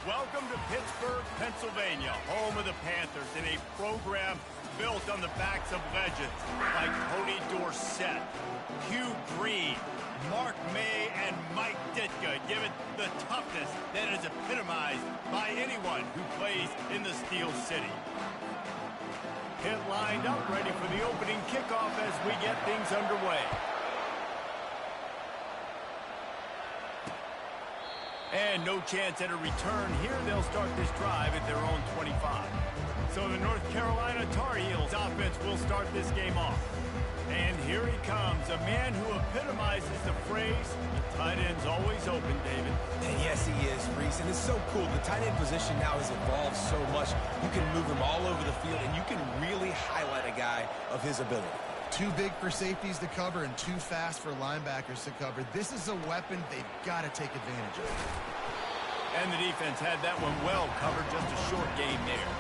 Welcome to Pittsburgh, Pennsylvania, home of the Panthers, in a program built on the backs of legends like Tony Dorsett, Hugh Green, Mark May, and Mike Ditka, given the toughness that is epitomized by anyone who plays in the Steel City. Pit lined up, ready for the opening kickoff as we get things underway. And no chance at a return here. They'll start this drive at their own 25. So the North Carolina Tar Heels offense will start this game off. And here he comes, a man who epitomizes the phrase, the tight end's always open, David. And yes, he is, Reese. And it's so cool. The tight end position now has evolved so much. You can move him all over the field, and you can really highlight a guy of his ability. Too big for safeties to cover and too fast for linebackers to cover. This is a weapon they've got to take advantage of. And the defense had that one well covered, just a short game there.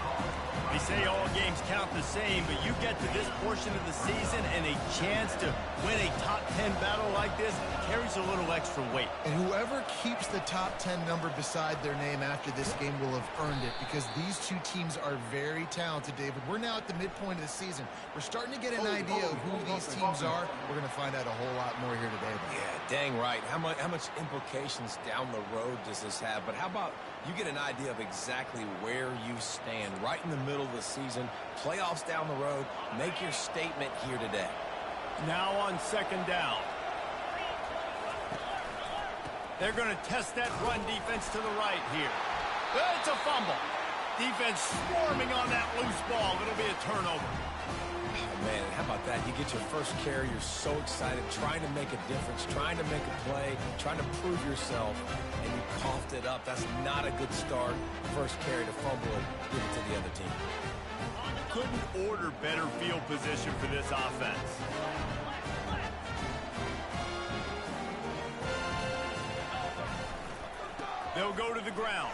They say all games count the same, but you get to this portion of the season and a chance to win a top 10 battle like this carries a little extra weight. And whoever keeps the top 10 number beside their name after this game will have earned it, because these two teams are very talented, David. We're now at the midpoint of the season. We're starting to get an idea of who these teams are. We're going to find out a whole lot more here today. Yeah, dang right. How much implications down the road does this have? But how about you get an idea of exactly where you stand right in the middle of the season, playoffs down the road, make your statement here today. Now on second down. They're going to test that run defense to the right here. It's a fumble. Defense swarming on that loose ball. It'll be a turnover. Oh, man, how about that? You get your first carry. You're so excited, trying to make a difference, trying to make a play, trying to prove yourself, and you coughed it up. That's not a good start. First carry to fumble it, give it to the other team. Couldn't order better field position for this offense. They'll go to the ground.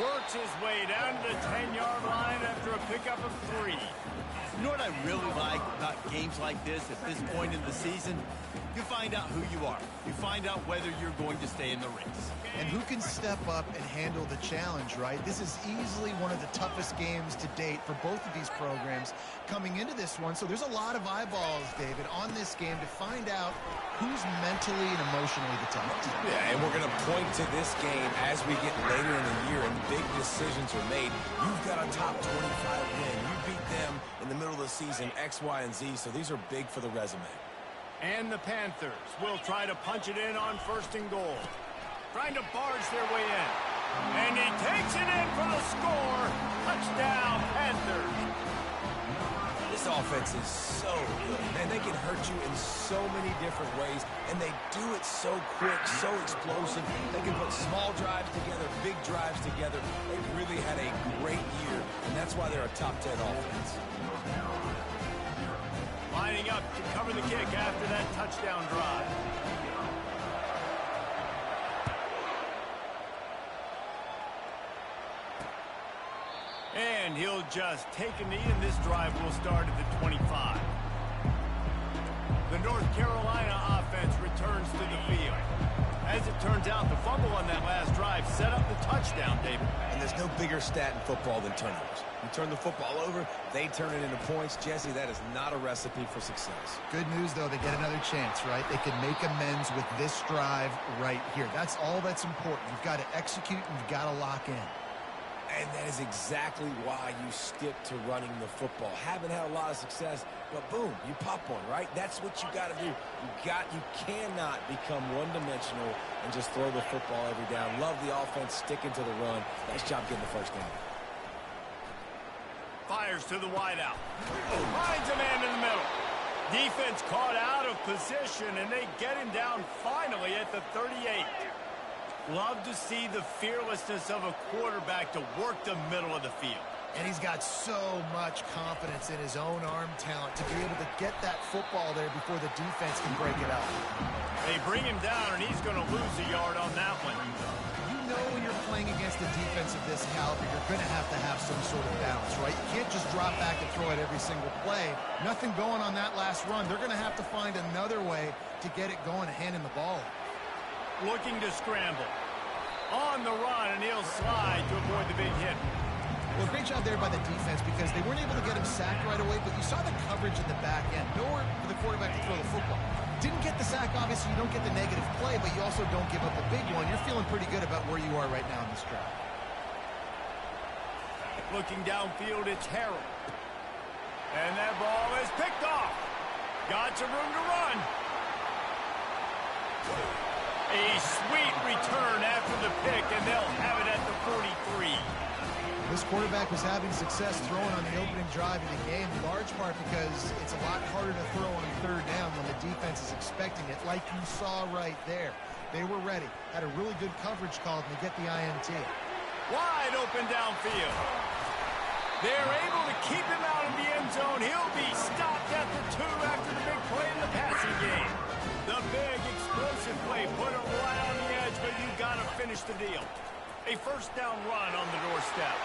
Works his way down to the 10-yard line after a pickup of 3. You know what I really like about games like this at this point in the season? You find out who you are. You find out whether you're going to stay in the race. And who can step up and handle the challenge, right? This is easily one of the toughest games to date for both of these programs coming into this one. So there's a lot of eyeballs, David, on this game to find out who's mentally and emotionally the toughest. Yeah, and we're going to point to this game as we get later in the year and big decisions are made. You've got a top 25 win. You beat them in the middle of the season, X, Y, and Z. So these are big for the resume. And the Panthers will try to punch it in on first and goal. Trying to barge their way in. And he takes it in for the score. Touchdown, Panthers. This offense is so good. Man, they can hurt you in so many different ways, and they do it so quick, so explosive. They can put small drives together, big drives together. They've really had a great year, and that's why they're a top 10 offense. Lining up to cover the kick after that touchdown drive. And he'll just take a knee, and this drive will start at the 25. The North Carolina offense returns to the field. As it turns out, the fumble on that last drive set up the touchdown, David. And there's no bigger stat in football than turnovers. You turn the football over, they turn it into points. Jesse, that is not a recipe for success. Good news, though, they get another chance, right? They can make amends with this drive right here. That's all that's important. You've got to execute, and you've got to lock in. And that is exactly why you stick to running the football. Haven't had a lot of success, but boom, you pop one, right? That's what you got to do. You cannot become one-dimensional and just throw the football every down. Love the offense, sticking to the run. Nice job getting the first down. Fires to the wideout. Finds a man in the middle. Defense caught out of position, and they get him down finally at the 38. Love to see the fearlessness of a quarterback to work the middle of the field. And he's got so much confidence in his own arm talent to be able to get that football there before the defense can break it up. They bring him down, and he's going to lose a yard on that one. You know when you're playing against a defense of this caliber, you're going to have some sort of balance, right? You can't just drop back and throw it every single play. Nothing going on that last run. They're going to have to find another way to get it going and handing the ball. Looking to scramble. On the run, and he'll slide to avoid the big hit. Well, great job there by the defense because they weren't able to get him sacked right away, but you saw the coverage in the back end. Nowhere for the quarterback to throw the football. Didn't get the sack, obviously. You don't get the negative play, but you also don't give up a big one. You're feeling pretty good about where you are right now in this drive. Looking downfield, it's Harrell. And that ball is picked off. Got some room to run. A sweet return after the pick, and they'll have it at the 43. This quarterback was having success throwing on the opening drive of the game, in large part because it's a lot harder to throw on third down when the defense is expecting it, like you saw right there. They were ready, had a really good coverage call to get the INT. Wide open downfield. They're able to keep him out of the end zone. He'll be stopped at the 2 after the big play in the passing game. The big explosive play put him right on the edge, but you got to finish the deal. A first down run on the doorstep.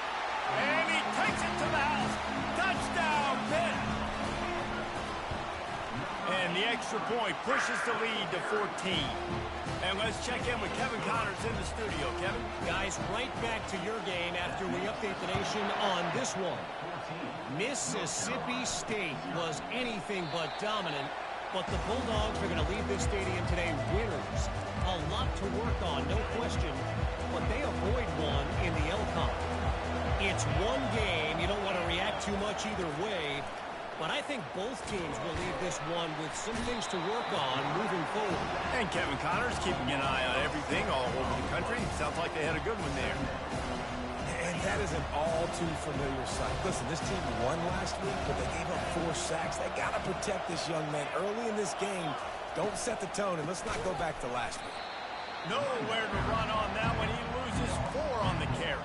And he takes it to the house. Touchdown, Pitt. And the extra point pushes the lead to 14. And let's check in with Kevin Connors in the studio. Kevin? Guys, right back to your game after we update the nation on this one. Mississippi State was anything but dominant, but the Bulldogs are going to leave this stadium today winners. A lot to work on, no question, but they avoid one in the LCON. It's one game. You don't want to react too much either way, but I think both teams will leave this one with some things to work on moving forward. And Kevin Connors keeping an eye on everything all over the country. Sounds like they had a good one there. And that is an all too familiar sight. Listen, this team won last week, but they gave up 4 sacks. They got to protect this young man early in this game. Don't set the tone, and let's not go back to last week. Nowhere to run on that one. He loses 4 on the carry.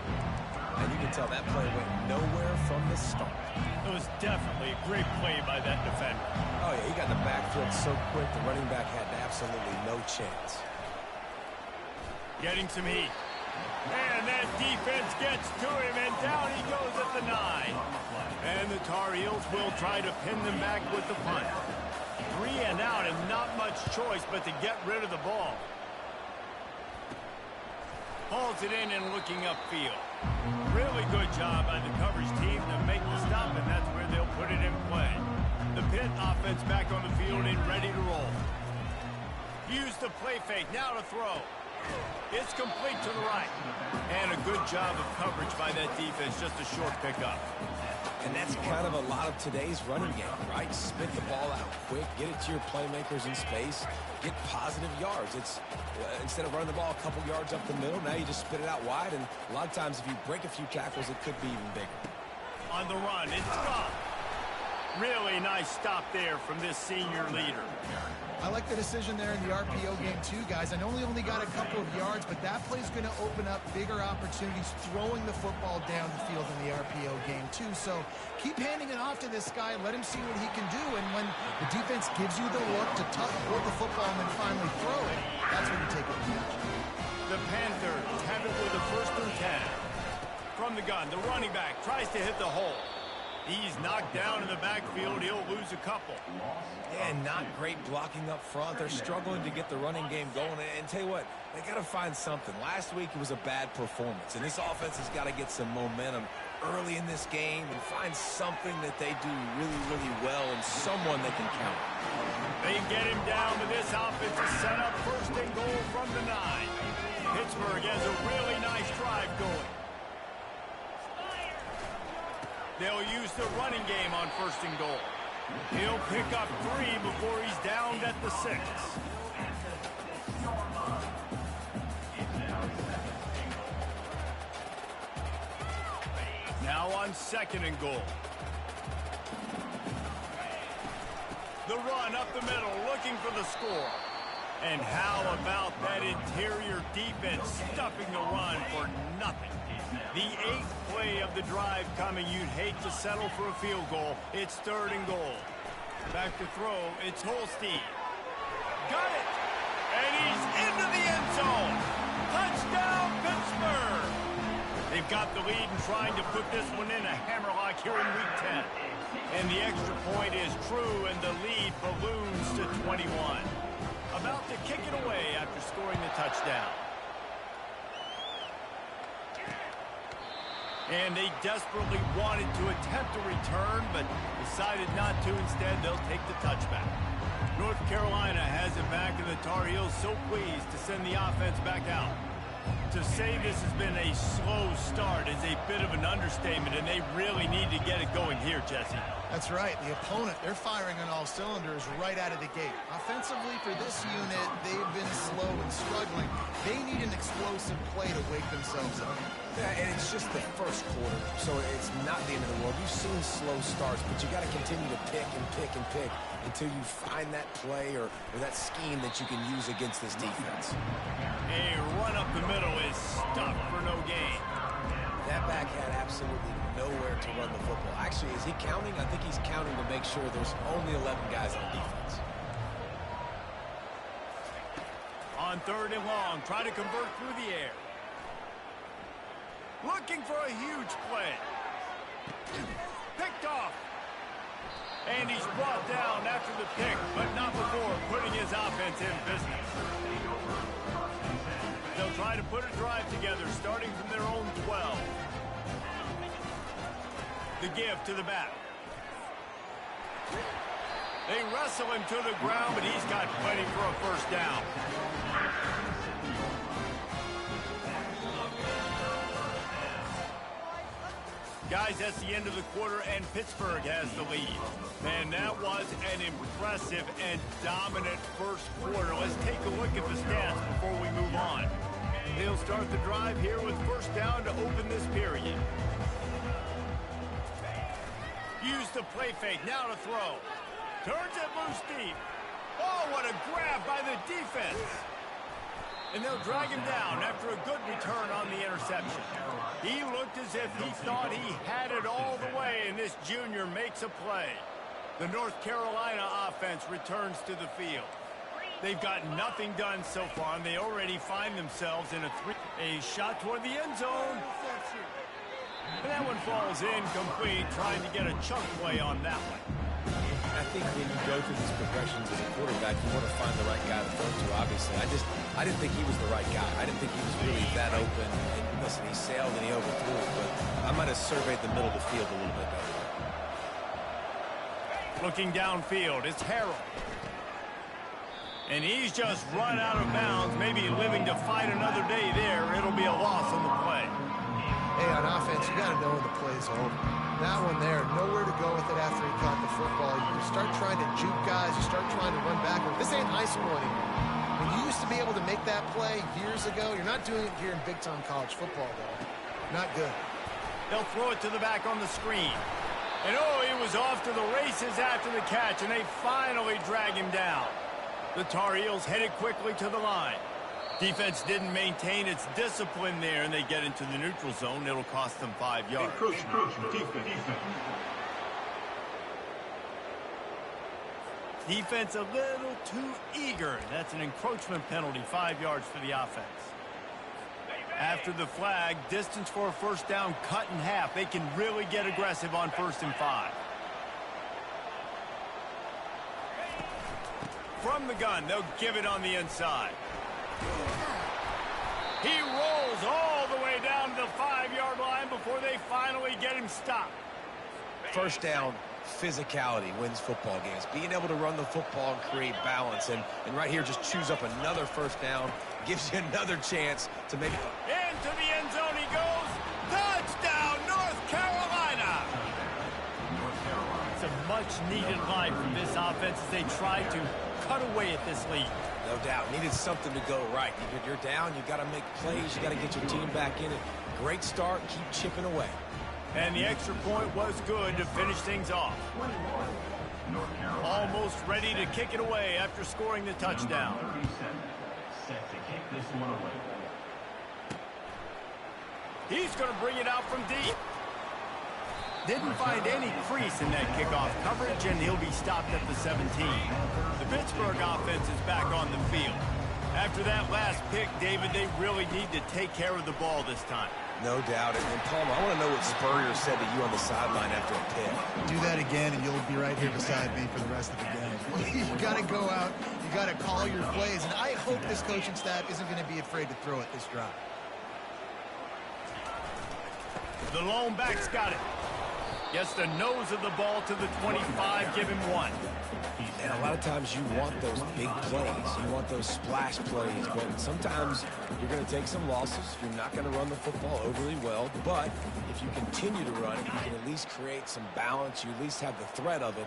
And you can tell that play went nowhere from the start. It was definitely a great play by that defender. Oh, yeah, he got the backfield so quick, the running back had absolutely no chance. Getting some heat. And that defense gets to him, and down he goes at the 9. And the Tar Heels will try to pin them back with the punt. 3 and out, and not much choice but to get rid of the ball. Hauls it in and looking upfield. Really good job by the coverage team to make the stop, and that's where they'll put it in play. The Pitt offense back on the field and ready to roll. Use the play fake, now to throw. It's complete to the right. And a good job of coverage by that defense, just a short pickup. And that's kind of a lot of today's running game, right? Spit the ball out quick, get it to your playmakers in space, get positive yards. It's instead of running the ball a couple yards up the middle, now you just spit it out wide, and a lot of times if you break a few tackles, it could be even bigger. On the run, it's gone. Really nice stop there from this senior leader. I like the decision there in the RPO game too, guys. I know he only got a couple of yards, but that play's going to open up bigger opportunities throwing the football down the field in the RPO game too. So keep handing it off to this guy and let him see what he can do. And when the defense gives you the look to hold the football and then finally throw it, that's when you take advantage. The Panthers have it with a 1st and 10. From the gun, the running back tries to hit the hole. He's knocked down in the backfield. He'll lose a couple. Yeah, not great blocking up front. They're struggling to get the running game going. And tell you what, they got to find something. Last week it was a bad performance, and this offense has got to get some momentum early in this game and find something that they do really, really well and someone they can count on. They get him down to this offensive setup. 1st and goal from the 9. Pittsburgh has a really nice drive going. They'll use the running game on 1st and goal. He'll pick up 3 before he's downed at the 6. Now on 2nd and goal. The run up the middle, looking for the score. And how about that interior defense stuffing the run for nothing? The 8th play of the drive coming. You'd hate to settle for a field goal. It's 3rd and goal. Back to throw. It's Holstein. Got it. And he's into the end zone. Touchdown, Pittsburgh. They've got the lead and trying to put this one in a hammerlock here in Week 10. And the extra point is true, and the lead balloons to 21. About to kick it away after scoring the touchdown. And they desperately wanted to attempt a return, but decided not to. Instead, they'll take the touchback. North Carolina has it back, and the Tar Heels so pleased to send the offense back out. To say this has been a slow start is a bit of an understatement, and they really need to get it going here, Jesse. That's right. The opponent, they're firing on all cylinders right out of the gate. Offensively, for this unit, they've been slow and struggling. They need an explosive play to wake themselves up. Yeah, and it's just the first quarter, so it's not the end of the world. You've seen slow starts, but you got to continue to pick and pick and pick until you find that play or that scheme that you can use against this defense. A run up the middle is stuck for no gain. That back had absolutely nowhere to run the football. Actually, is he counting? I think he's counting to make sure there's only 11 guys on defense. On 3rd and long, try to convert through the air. Looking for a huge play. Picked off. And he's brought down after the pick, but not before putting his offense in business. They'll try to put a drive together, starting from their own 12. The give to the back. They wrestle him to the ground, but he's got plenty for a first down. Guys, that's the end of the quarter, and Pittsburgh has the lead. Man, that was an impressive and dominant first quarter. Let's take a look at the stats before we move on. They'll start the drive here with first down to open this period. Use the play fake, now to throw. Turns it loose deep. Oh, what a grab by the defense. And they'll drag him down after a good return on the interception. He looked as if he thought he had it all the way, and this junior makes a play. The North Carolina offense returns to the field. They've got nothing done so far, and they already find themselves in a shot toward the end zone. And that one falls incomplete, trying to get a chunk play on that one. I think when you go through these progressions as a quarterback, you want to find the right guy to throw to, obviously. I didn't think he was the right guy. I didn't think he was really that open. And listen, he sailed and he overthrew it, but I might have surveyed the middle of the field a little bit better. Looking downfield, it's Harrell. And he's just run out of bounds, maybe living to fight another day there. It'll be a loss on the play. Hey, on offense, you got to know when the play's over. That one there, nowhere to go with it after he caught the football. You start trying to juke guys. You start trying to run backward. This ain't high school anymore. When you used to be able to make that play years ago, you're not doing it here in big-time college football, though. Not good. They'll throw it to the back on the screen. And, oh, he was off to the races after the catch, and they finally drag him down. The Tar Heels headed quickly to the line. Defense didn't maintain its discipline there, and they get into the neutral zone. It'll cost them 5 yards. Defense a little too eager. That's an encroachment penalty, 5 yards for the offense. After the flag, distance for a first down cut in half. They can really get aggressive on 1st and 5. From the gun, they'll give it on the inside. He rolls all the way down to the 5-yard line before they finally get him stopped. First down, physicality wins football games. Being able to run the football and create balance. And right here, just choose up another first down. Gives you another chance to make it. Into the end zone he goes. Touchdown, North Carolina. It's a much-needed line from this offense as they try to cut away at this lead. No doubt. Needed something to go right. You're down. You got to make plays. You got to get your team back in it. Great start. Keep chipping away. And the extra point was good to finish things off. Almost ready to kick it away after scoring the touchdown. He's going to bring it out from deep. Didn't find any crease in that kickoff coverage, and he'll be stopped at the 17. The Pittsburgh offense is back on the field. After that last pick, David, they really need to take care of the ball this time. No doubt. And Palmer, I want to know what Spurrier said to you on the sideline after a pick. Do that again, and you'll be right here beside me for the rest of the game. You got to go out. You got to call your plays, and I hope this coaching staff isn't going to be afraid to throw it this drive. The lone back's got it. Gets the nose of the ball to the 25, give him 1. And a lot of times you want those big plays. You want those splash plays. But sometimes you're going to take some losses. You're not going to run the football overly well. But if you continue to run it, you can at least create some balance. You at least have the threat of it.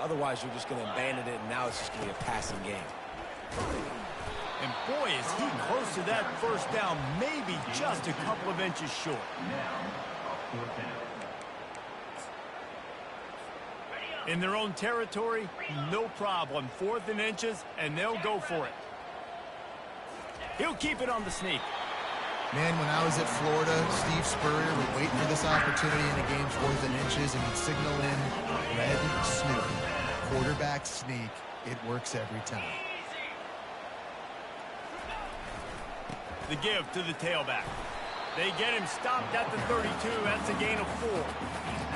Otherwise, you're just going to abandon it, and now it's just going to be a passing game. And boy, is he close to that first down, maybe just a couple of inches short. In their own territory, no problem. 4th and inches, and they'll go for it. He'll keep it on the sneak. Man, when I was at Florida, Steve Spurrier would wait for this opportunity in the game, 4th and inches, and he'd signal in red snoop. Quarterback sneak. It works every time. The give to the tailback. They get him stopped at the 32. That's a gain of 4.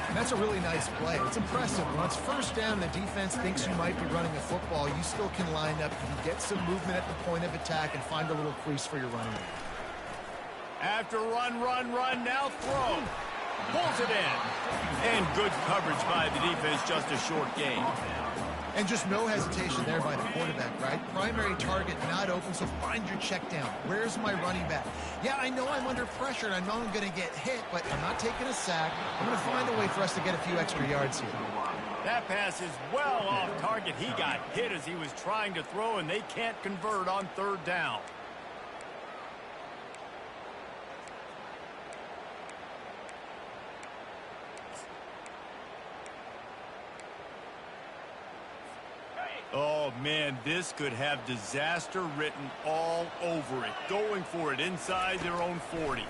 And that's a really nice play. It's impressive. When it's first down, the defense thinks you might be running a football. You still can line up, you can get some movement at the point of attack and find a little crease for your running back. After run, now throw. Pulls it in. And good coverage by the defense, just a short gain. And just no hesitation there by the quarterback, right? Primary target not open, so find your check down. Where's my running back? Yeah, I know I'm under pressure, and I know I'm going to get hit, but I'm not taking a sack. I'm going to find a way for us to get a few extra yards here. That pass is well off target. He got hit as he was trying to throw, and they can't convert on 3rd down. Oh, man, this could have disaster written all over it. Going for it inside their own 40.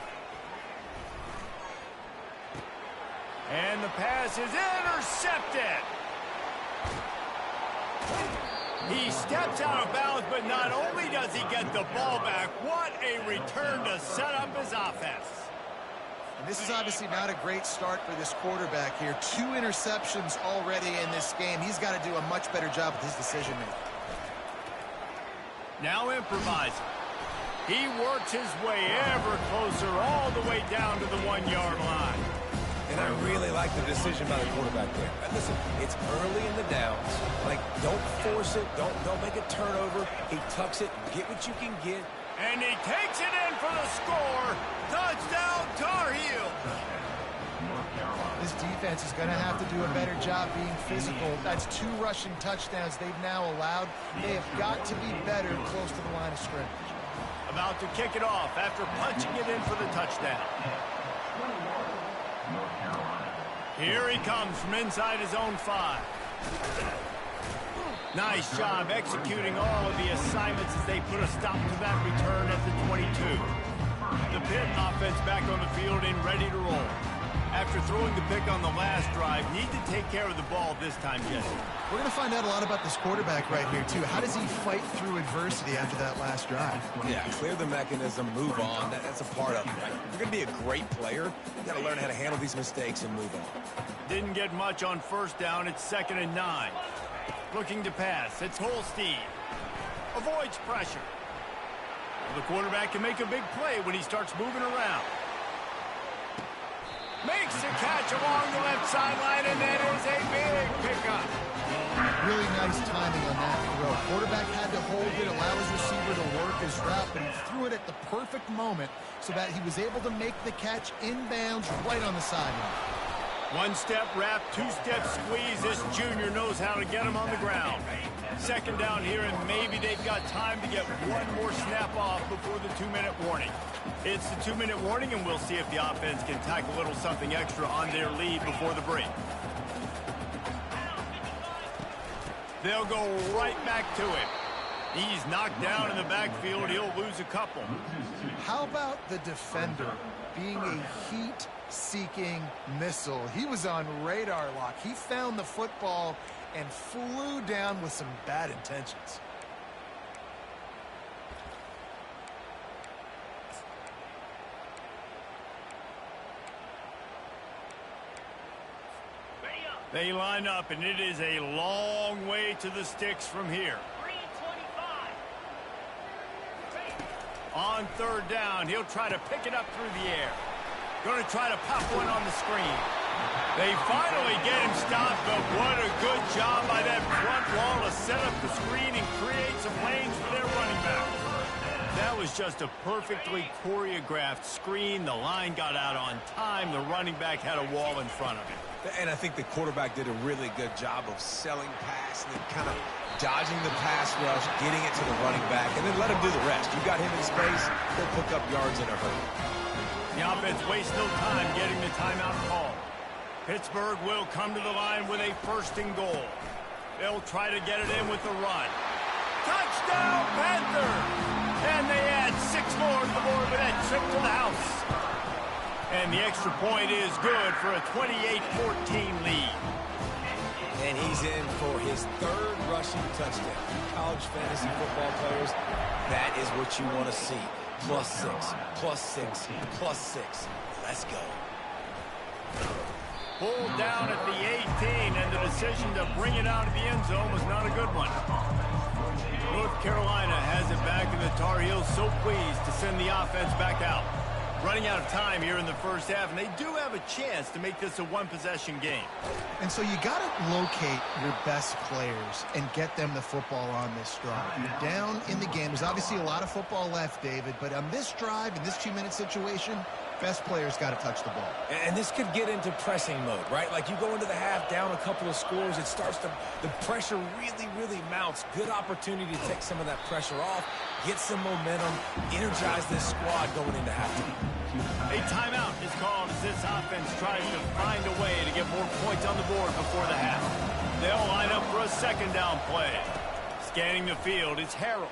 And the pass is intercepted. He steps out of bounds, but not only does he get the ball back, what a return to set up his offense. And this is obviously not a great start for this quarterback here. 2 interceptions already in this game. He's got to do a much better job with his decision-making. Now improvising. He works his way ever closer all the way down to the 1-yard line. And I really like the decision by the quarterback there. Listen, it's early in the downs. Like, don't force it. Don't make a turnover. He tucks it. Get what you can get. And he takes it in for the score. Touchdown, Tar Heels. This defense is going to have to do a better job being physical. That's 2 rushing touchdowns they've now allowed. They have got to be better close to the line of scrimmage. About to kick it off after punching it in for the touchdown. Here he comes from inside his own 5. Nice job executing all of the assignments as they put a stop to that return at the 22. The Pitt offense back on the field and ready to roll. After throwing the pick on the last drive, need to take care of the ball this time, Jesse. We're going to find out a lot about this quarterback right here, too. How does he fight through adversity after that last drive? Yeah, clear the mechanism, move on. That's a part of it, right? If you're going to be a great player, you got to learn how to handle these mistakes and move on. Didn't get much on 1st down. It's 2nd and 9. Looking to pass. It's Holstein. Avoids pressure. The quarterback can make a big play when he starts moving around. Makes the catch along the left sideline, and that is a big pickup. Really nice timing on that throw. Quarterback had to hold it, allow his receiver to work his route, but he threw it at the perfect moment so that he was able to make the catch inbounds right on the sideline. 1-step wrap, 2-step squeeze. This junior knows how to get him on the ground. 2nd down here, and maybe they've got time to get one more snap off before the 2-minute warning. It's the 2-minute warning, and we'll see if the offense can tack a little something extra on their lead before the break. They'll go right back to him. He's knocked down in the backfield. He'll lose a couple. How about the defender being a heat-seeking missile? He was on radar lock. He found the football and flew down with some bad intentions. They line up, and it is a long way to the sticks from here. On 3rd down, he'll try to pick it up through the air. Going to try to pop one on the screen. They finally get him stopped, but what a good job by that front wall to set up the screen and create some lanes for their running back. That was just a perfectly choreographed screen. The line got out on time. The running back had a wall in front of him. And I think the quarterback did a really good job of selling pass and then kind of dodging the pass rush, getting it to the running back, and then let him do the rest. You got him in space, he'll pick up yards in a hurry. The offense wastes no time getting the timeout call. Pittsburgh will come to the line with a 1st and goal. They'll try to get it in with the run. Touchdown, Panthers! And they add 6 more to the board with that trip to the house. And the extra point is good for a 28-14 lead. And he's in for his 3rd rushing touchdown. College fantasy football players, that is what you want to see. +6, +6, +6. Let's go. Pulled down at the 18, and the decision to bring it out of the end zone was not a good one. North Carolina has it back, and the Tar Heels so pleased to send the offense back out. Running out of time here in the first half, and they do have a chance to make this a 1-possession game. And so you got to locate your best players and get them the football on this drive. You're down in the game. There's obviously a lot of football left, David, but on this drive, in this 2-minute situation, best players got to touch the ball. And this could get into pressing mode, right? Like you go into the half down a couple of scores, it starts to, the pressure really mounts. Good opportunity to take some of that pressure off, get some momentum, energize this squad going into halftime. A timeout is called as this offense tries to find a way to get more points on the board before the half. They'll line up for a 2nd down play. Scanning the field, it's Harrell.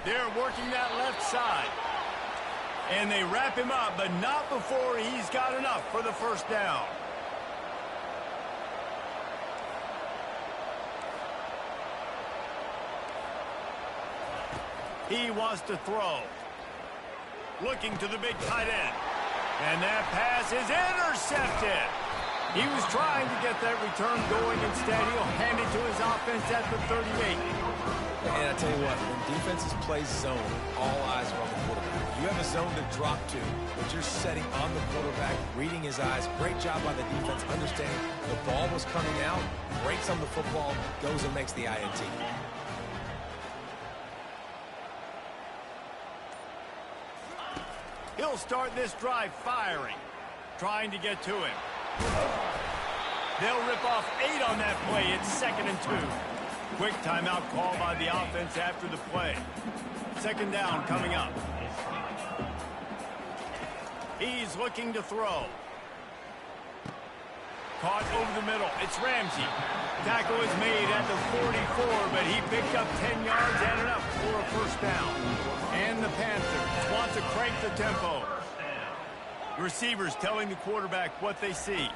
They're working that left side. And they wrap him up, but not before he's got enough for the 1st down. He wants to throw. Looking to the big tight end. And that pass is intercepted. He was trying to get that return going. Instead, he'll hand it to his offense at the 38. And I tell you what, when defenses play zone, all eyes are on the quarterback. You have a zone to drop to, but you're setting on the quarterback, reading his eyes. Great job by the defense, understanding the ball was coming out, breaks on the football, goes and makes the INT. He'll start this drive firing, trying to get to him. They'll rip off 8 on that play. It's 2nd and 2. Quick timeout call by the offense after the play. 2nd down coming up. He's looking to throw. Caught over the middle. It's Ramsey. Tackle is made at the 44, but he picked up 10 yards and enough for a 1st down. And the Panthers want to crank the tempo. Receivers telling the quarterback what they see.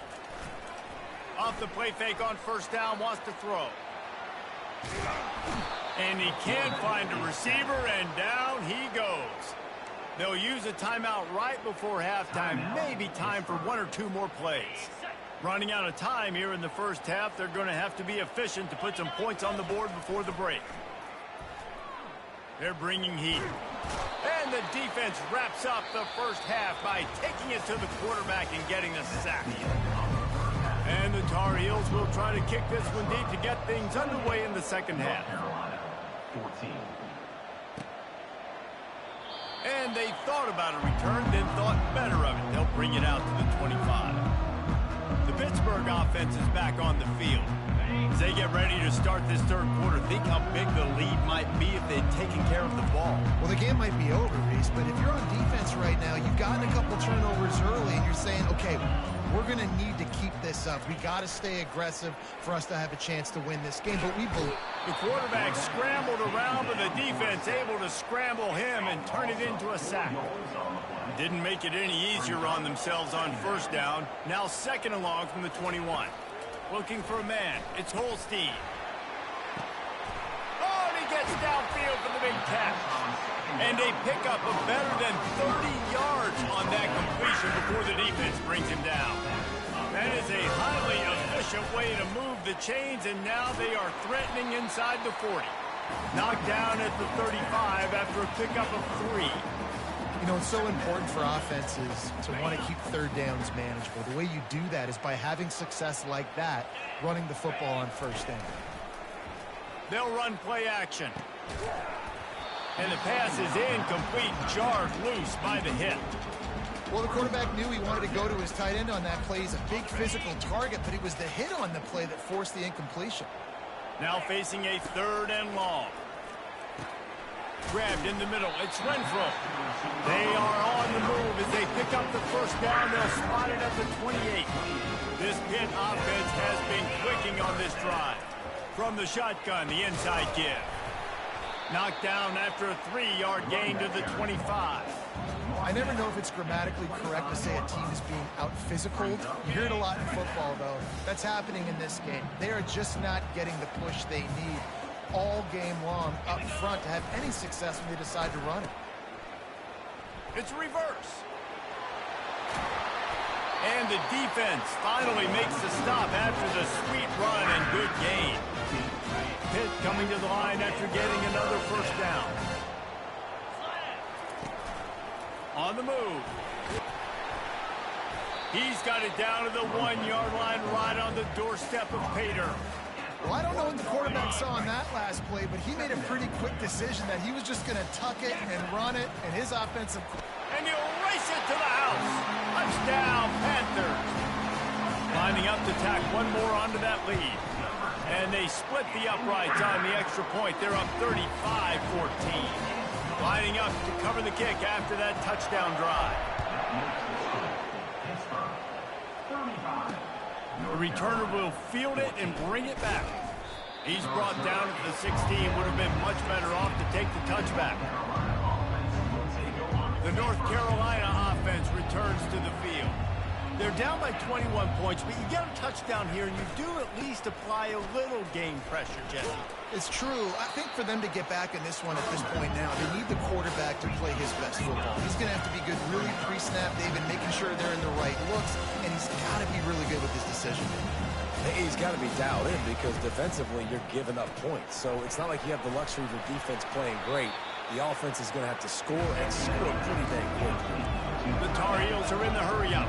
Off the play fake on 1st down, wants to throw. And he can't find a receiver, and down he goes. They'll use a timeout right before halftime. Maybe time for 1 or 2 more plays. Running out of time here in the first half, they're going to have to be efficient to put some points on the board before the break. They're bringing heat. And the defense wraps up the first half by taking it to the quarterback and getting a sack. And the Tar Heels will try to kick this one deep to get things underway in the second half. And they thought about a return, then thought better of it. They'll bring it out to the 25. The Pittsburgh offense is back on the field. As they get ready to start this third quarter, think how big the lead might be if they'd taken care of the ball. Well, the game might be over, Reese, but if you're on defense right now, you've gotten a couple turnovers early, and you're saying, okay, we're going to need to keep this up. We got to stay aggressive for us to have a chance to win this game, but we believe. The quarterback scrambled around, but the defense able to scramble him and turn it into a sack. Didn't make it any easier on themselves on 1st down. Now 2nd and long from the 21. Looking for a man. It's Holstein. Oh, and he gets downfield for the big catch. And they pick up a better than 30 yards on that completion before the defense brings him down. That is a highly efficient way to move the chains, and now they are threatening inside the 40. Knocked down at the 35 after a pickup of 3. You know, it's so important for offenses to want to keep third downs manageable. The way you do that is by having success like that, running the football on first down. They'll run play action. And the pass is incomplete, jarred loose by the hit. Well, the quarterback knew he wanted to go to his tight end on that play. He's a big physical target, but it was the hit on the play that forced the incompletion. Now facing a 3rd and long. Grabbed in the middle. It's Renfro. They are on the move as they pick up the first down. They'll spot it at the 28. This Pitt offense has been clicking on this drive. From the shotgun, the inside give. Knocked down after a 3-yard gain to the 25. I never know if it's grammatically correct to say a team is being out-physicaled. You hear it a lot in football, though. That's happening in this game. They are just not getting the push they need all game long up front to have any success when they decide to run it. It's reverse. And the defense finally makes the stop after the sweet run and good gain. Pitt coming to the line after getting another first down. On the move. He's got it down to the 1-yard line right on the doorstep of Pater. Well, I don't know what the quarterback saw on that last play, but he made a pretty quick decision that he was just going to tuck it and run it, and his offensive... And he'll race it to the house. Touchdown, Panthers. Lining up to tack one more onto that lead. And they split the uprights on the extra point. They're up 35-14. Lining up to cover the kick after that touchdown drive. The returner will field it and bring it back. He's brought down at the 16. Would have been much better off to take the touchback. The North Carolina offense returns to the field. They're down by 21 points, but you get a touchdown here, and you do at least apply a little game pressure, Jesse. It's true. I think for them to get back in this one at this point now, they need the quarterback to play his best football. He's going to have to be good really pre-snap. They've been making sure they're in the right looks, and he's got to be really good with his decision. He's got to be dialed in because defensively you're giving up points. So it's not like you have the luxury of your defense playing great. The offense is going to have to score and score pretty dang quickly. The Tar Heels are in the hurry-up.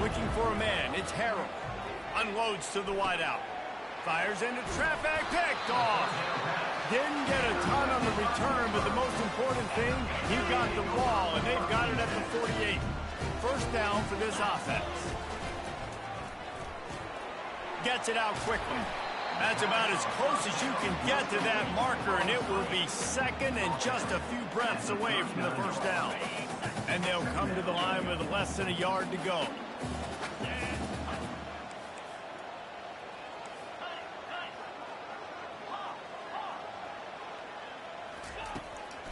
Looking for a man. It's Harrell. Unloads to the wideout. Fires into traffic. Picked off. Didn't get a ton on the return, but the most important thing, he got the ball, and they've got it at the 48. First down for this offense. Gets it out quickly. That's about as close as you can get to that marker, and it will be second and just a few breaths away from the first down. And they'll come to the line with less than a yard to go.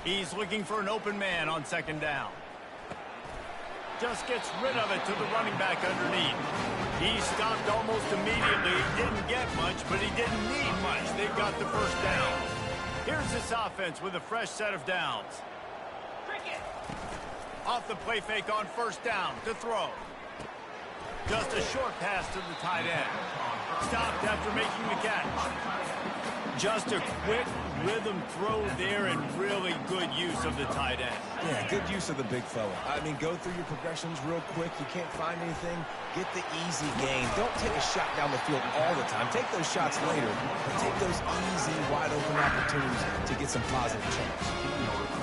He's looking for an open man on second down. Just gets rid of it to the running back underneath. He stopped almost immediately. He didn't get much, but he didn't need much. They've got the first down. Here's this offense with a fresh set of downs. Off the play fake on first down to throw. Just a short pass to the tight end. Stopped after making the catch. Just a quick rhythm throw there and really good use of the tight end. Yeah, good use of the big fella. I mean, go through your progressions real quick. You can't find anything. Get the easy gain. Don't take a shot down the field all the time. Take those shots later, but take those easy, wide-open opportunities to get some positive chance.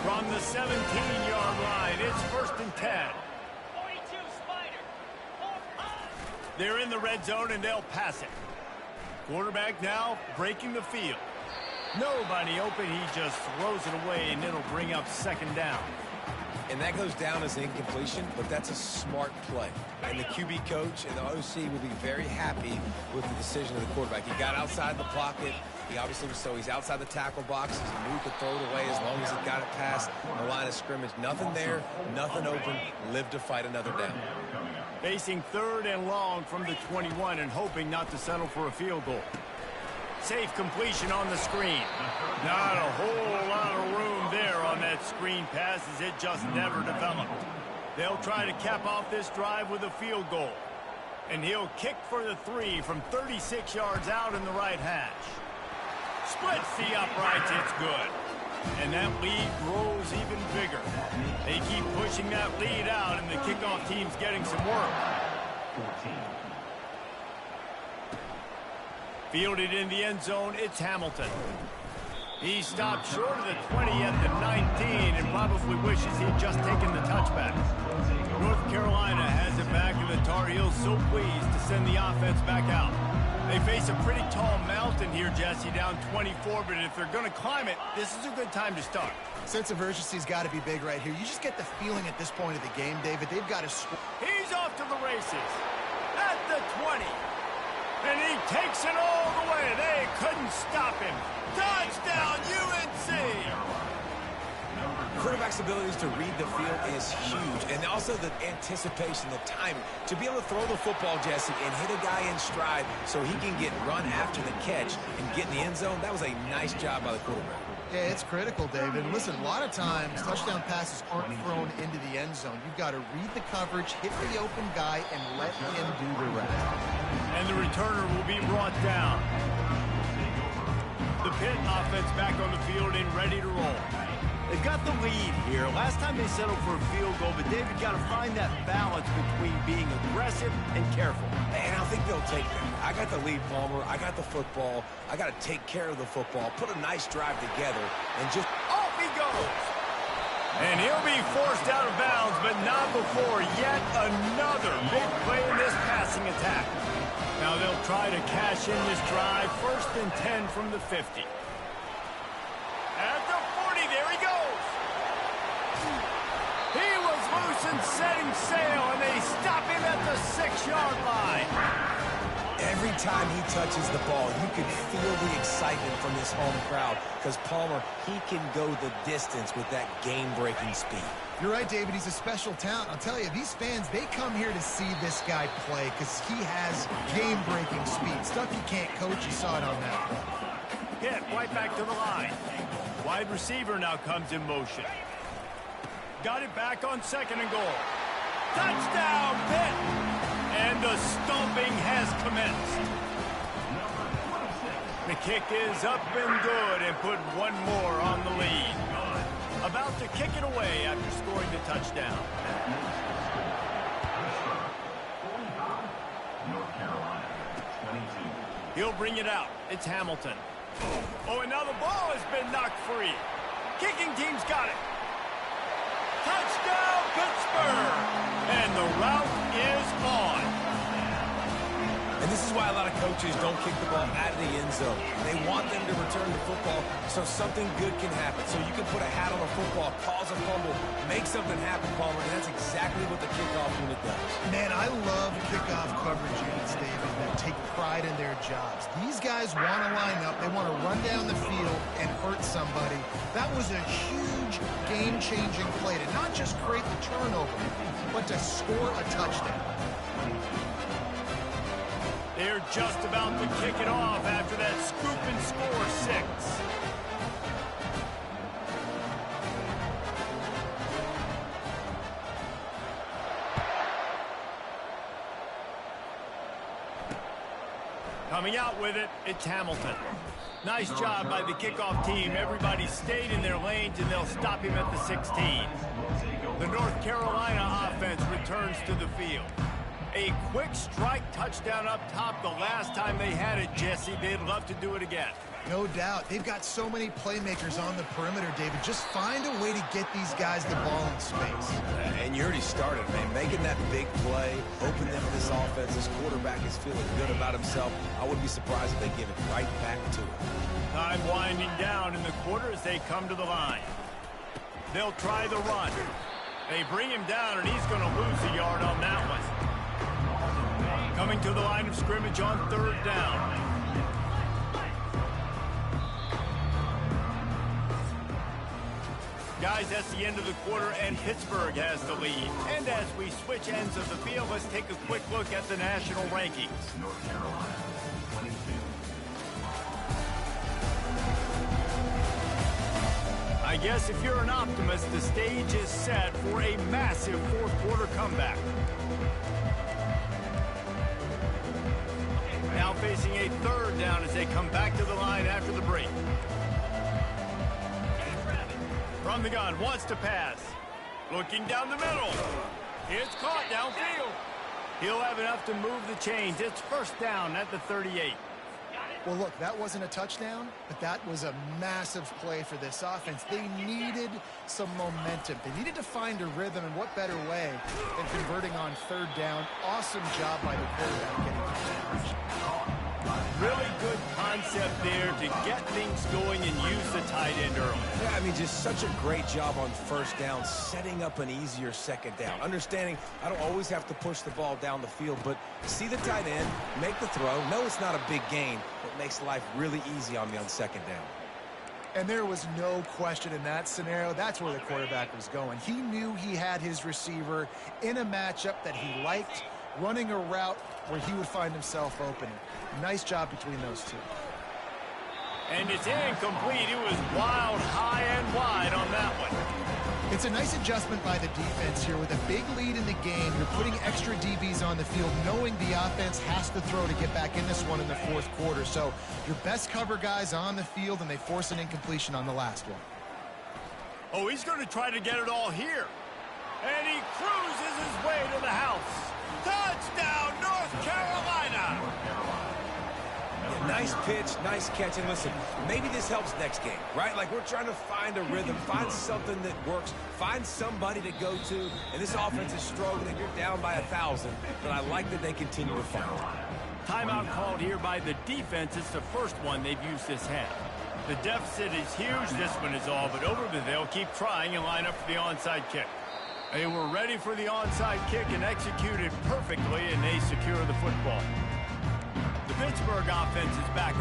From the 17-yard line, it's 1st and 10. They're in the red zone, and they'll pass it. Quarterback now breaking the field. Nobody open. He just throws it away, and it'll bring up second down. And that goes down as an incompletion, but that's a smart play. And the QB coach and the OC will be very happy with the decision of the quarterback. He got outside the pocket. He obviously was he's outside the tackle box. He knew he could throw it away as long as he got it past the line of scrimmage. Nothing there, nothing open. Live to fight another down. Facing 3rd and long from the 21 and hoping not to settle for a field goal. Safe completion on the screen. Not a whole lot of room there on that screen pass as it just never developed. They'll try to cap off this drive with a field goal. And he'll kick for the 3 from 36 yards out in the right hash. Splits the uprights, it's good. And that lead grows even bigger. They keep pushing that lead out, and the kickoff team's getting some work. Fielded in the end zone, it's Hamilton. He stopped short of the 20 at the 19 and probably wishes he'd just taken the touchback. North Carolina has it back, and the Tar Heels so pleased to send the offense back out. They face a pretty tall mountain here, Jesse, down 24, but if they're going to climb it, this is a good time to start. Sense of urgency's got to be big right here. You just get the feeling at this point of the game, David, they've got to score. He's off to the races at the 20. And he takes it all the way. They couldn't stop him. Touchdown, UNC! Quarterback's abilities to read the field is huge, and also the anticipation, the timing. To be able to throw the football, Jesse, and hit a guy in stride so he can get run after the catch and get in the end zone, that was a nice job by the quarterback. Yeah, it's critical, David. Listen, a lot of times, touchdown passes aren't thrown into the end zone. You've got to read the coverage, hit the open guy, and let him do the rest. And the returner will be brought down. The Pitt offense back on the field and ready to roll. They've got the lead here. Last time they settled for a field goal, but David got to find that balance between being aggressive and careful. And I think they'll take that. I got the lead, Palmer. I got the football. I got to take care of the football, put a nice drive together, and just... Off he goes! And he'll be forced out of bounds, but not before yet another big play in this passing attack. Now they'll try to cash in this drive. 1st and 10 from the 50. At the 40, there he goes. He was loose and setting sail, and they stop him at the 6-yard line. Every time he touches the ball, you can feel the excitement from this home crowd because Palmer, he can go the distance with that game-breaking speed. You're right, David. He's a special talent. I'll tell you, these fans, they come here to see this guy play because he has game-breaking speed. Stuff you can't coach. You saw it on that play. Hit right back to the line. Wide receiver now comes in motion. Got it back on 2nd and goal. Touchdown, Pitt! And the stomping has commenced. The kick is up and good and put one more on the lead. About to kick it away after scoring the touchdown. He'll bring it out. It's Hamilton. Oh, and now the ball has been knocked free. Kicking team's got it. Touchdown, Pittsburgh! And the route is on. And this is why a lot of coaches don't kick the ball out of the end zone. They want them to return the football so something good can happen. So you can put a hat on a football, cause a fumble, make something happen, Palmer, and that's exactly what the kickoff unit does. Man, I love kickoff coverage units, David, that take pride in their jobs. These guys want to line up. They want to run down the field and hurt somebody. That was a huge game-changing play to not just create the turnover, but to score a touchdown. They're just about to kick it off after that scoop and score 6. Coming out with it, it's Hamilton. Nice job by the kickoff team. Everybody stayed in their lanes, and they'll stop him at the 16. The North Carolina offense returns to the field. A quick strike touchdown up top the last time they had it, Jesse. They'd love to do it again. No doubt. They've got so many playmakers on the perimeter, David. Just find a way to get these guys the ball in space. And you already started, man. Making that big play, open them this offense. This quarterback is feeling good about himself. I wouldn't be surprised if they give it right back to him. Time winding down in the quarter as they come to the line. They'll try the run. They bring him down, and he's going to lose a yard on that one. Coming to the line of scrimmage on 3rd down. Guys, that's the end of the quarter, and Pittsburgh has the lead. And as we switch ends of the field, let's take a quick look at the national rankings. North Carolina, 22. I guess if you're an optimist, the stage is set for a massive 4th quarter comeback. now facing a third down as they come back to the line after the break. From the gun, wants to pass. Looking down the middle. It's caught downfield. He'll have enough to move the chains. It's first down at the 38. Well, look, that wasn't a touchdown, but that was a massive play for this offense. They needed some momentum. They needed to find a rhythm, and what better way than converting on third down. Awesome job by the quarterback getting to the challenge. Really good concept there to get things going and use the tight end early. Yeah, I mean, just such a great job on first down, setting up an easier second down. Understanding I don't always have to push the ball down the field, but see the tight end, make the throw. No, it's not a big gain, but makes life really easy on me on second down. And there was no question in that scenario. That's where the quarterback was going. He knew he had his receiver in a matchup that he liked, running a route where he would find himself open. Nice job between those two. And it's incomplete. It was wild, high and wide on that one. It's a nice adjustment by the defense here. With a big lead in the game, you're putting extra DBs on the field, knowing the offense has to throw to get back in this one in the fourth quarter. So your best cover guys on the field, and they force an incompletion on the last one. Oh, he's going to try to get it all here. And he cruises his way to the house. Touchdown, North Carolina! Yeah, nice pitch, nice catch. And listen, maybe this helps next game, right? Like, we're trying to find a rhythm, find something that works, find somebody to go to. And this offense is struggling. You're down by 1,000, but I like that they continue to find it. Timeout called here by the defense. It's the first one they've used this half. The deficit is huge. This one is all but over, but they'll keep trying and line up for the onside kick. They were ready for the onside kick and executed perfectly, and they secure the football. The Pittsburgh offense is back.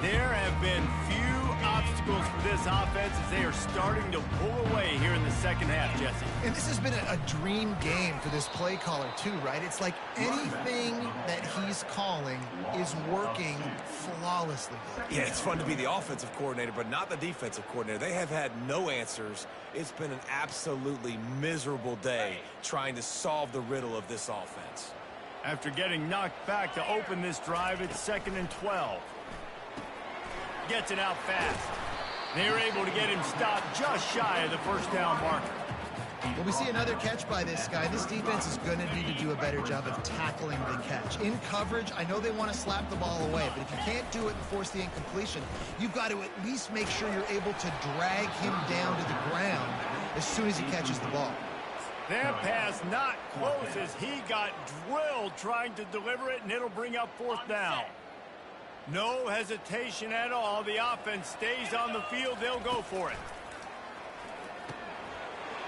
There have been few obstacles for this offense as they are starting to pull away here in the second half, Jesse. And this has been a dream game for this play caller too, right? It's like anything that he's calling is working flawlessly. Yeah, it's fun to be the offensive coordinator, but not the defensive coordinator. They have had no answers. It's been an absolutely miserable day trying to solve the riddle of this offense. After getting knocked back to open this drive, it's 2nd and 12. Gets it out fast. They're able to get him stopped just shy of the first down marker. Well, we see another catch by this guy. This defense is going to need to do a better job of tackling the catch. In coverage, I know they want to slap the ball away, but if you can't do it and force the incompletion, you've got to at least make sure you're able to drag him down to the ground as soon as he catches the ball. That pass not close as he got drilled trying to deliver it, and it'll bring up fourth down. No hesitation at all. The offense stays on the field. They'll go for it.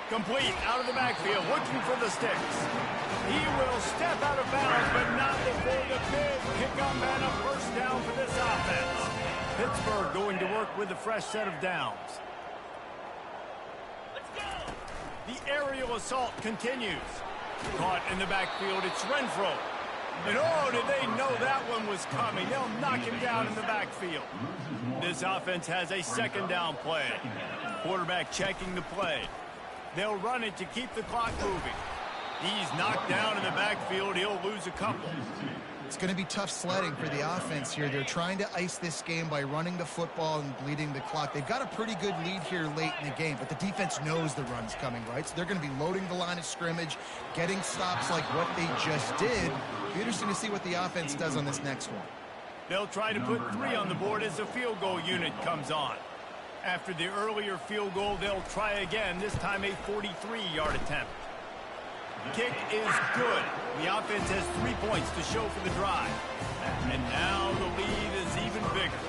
Complete out of the backfield, looking for the sticks. He will step out of bounds, but not before the big pickup and a first down for this offense. Pittsburgh going to work with a fresh set of downs. Let's go. The aerial assault continues. Caught in the backfield, it's Renfro. And oh, did they know that one was coming. They'll knock him down in the backfield. This offense has a second down play. Quarterback checking the play. They'll run it to keep the clock moving. He's knocked down in the backfield. He'll lose a couple. It's going to be tough sledding for the offense here. They're trying to ice this game by running the football and bleeding the clock. They've got a pretty good lead here late in the game, but the defense knows the run's coming, right? So they're going to be loading the line of scrimmage, getting stops like what they just did. It'll be interesting to see what the offense does on this next one. They'll try to put 3 on the board as the field goal unit comes on. After the earlier field goal, they'll try again, this time a 43-yard attempt. Kick is good. The offense has 3 points to show for the drive. And now the lead is even bigger.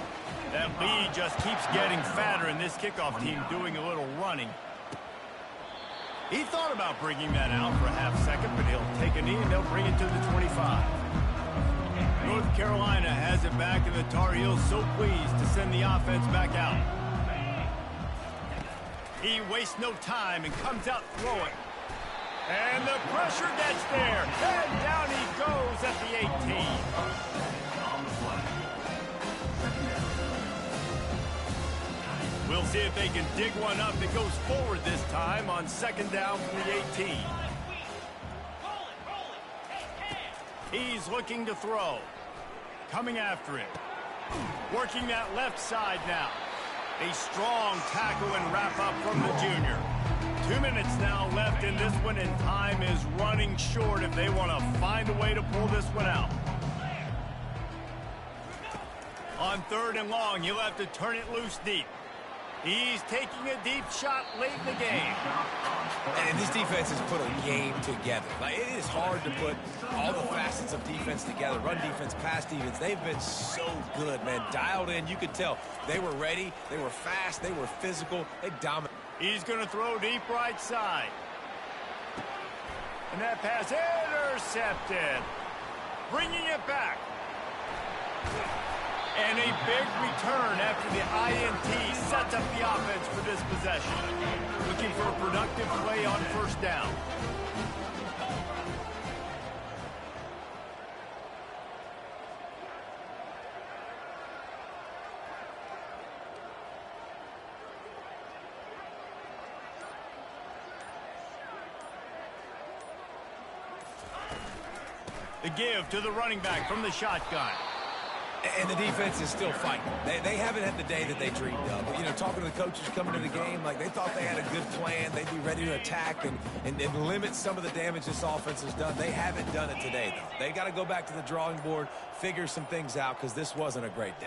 That lead just keeps getting fatter, and this kickoff team doing a little running. He thought about bringing that out for a half second, but he'll take a knee and they'll bring it to the 25. North Carolina has it back, and the Tar Heels so pleased to send the offense back out. He wastes no time and comes out throwing. And the pressure gets there. And down he goes at the 18. On the flag. We'll see if they can dig one up that goes forward this time on second down from the 18. He's looking to throw. Coming after it. Working that left side now. A strong tackle and wrap up from the junior. 2 minutes now left in this one, and time is running short if they want to find a way to pull this one out. On third and long, you'll have to turn it loose deep. He's taking a deep shot late in the game. And this defense has put a game together. Like, it is hard to put all the facets of defense together. Run defense, pass defense. They've been so good, man. Dialed in. You could tell they were ready. They were fast. They were physical. They dominated. He's going to throw deep right side. And that pass intercepted. Bringing it back. And a big return after the INT sets up the offense for this possession. Looking for a productive play on first down. The give to the running back from the shotgun. And the defense is still fighting. They haven't had the day that they dreamed of. But, you know, talking to the coaches coming to the game, like, they thought they had a good plan. They'd be ready to attack and limit some of the damage this offense has done. They haven't done it today, though. They got to go back to the drawing board, figure some things out, because this wasn't a great day.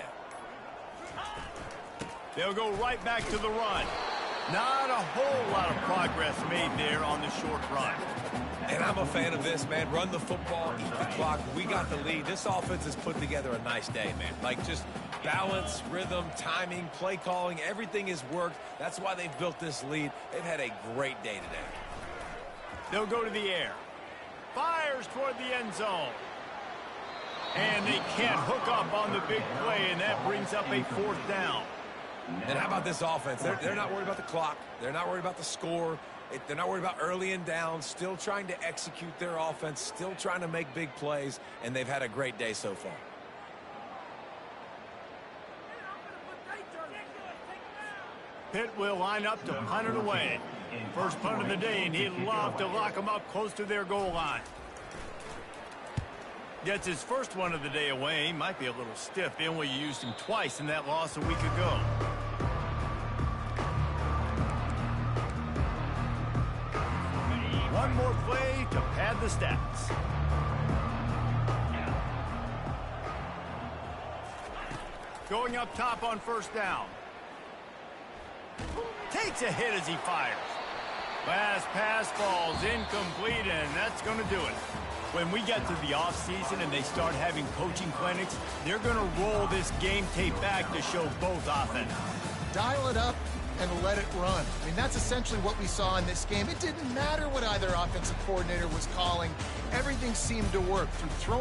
They'll go right back to the run. Not a whole lot of progress made there on the short run. And I'm a fan of this, man. Run the football, eat the clock. We got the lead. This offense has put together a nice day, man. Like, just balance, rhythm, timing, play calling, everything has worked. That's why they've built this lead. They've had a great day today. They'll go to the air. Fires toward the end zone. And they can't hook up on the big play, and that brings up a fourth down. And how about this offense? They're not worried about the clock. They're not worried about the score. They're not worried about early and down. Still trying to execute their offense. Still trying to make big plays. And they've had a great day so far. Pitt will line up to punt it away. First punt of the day, and he'd love to lock them up close to their goal line. Gets his first one of the day away. Might be a little stiff in where you used him twice in that loss a week ago. One more play to pad the stats. Going up top on first down. Takes a hit as he fires. Last pass falls incomplete, and that's going to do it. When we get to the offseason and they start having coaching clinics, they're going to roll this game tape back to show both offenses. Dial it up and let it run. I mean, that's essentially what we saw in this game. It didn't matter what either offensive coordinator was calling. Everything seemed to work through throwing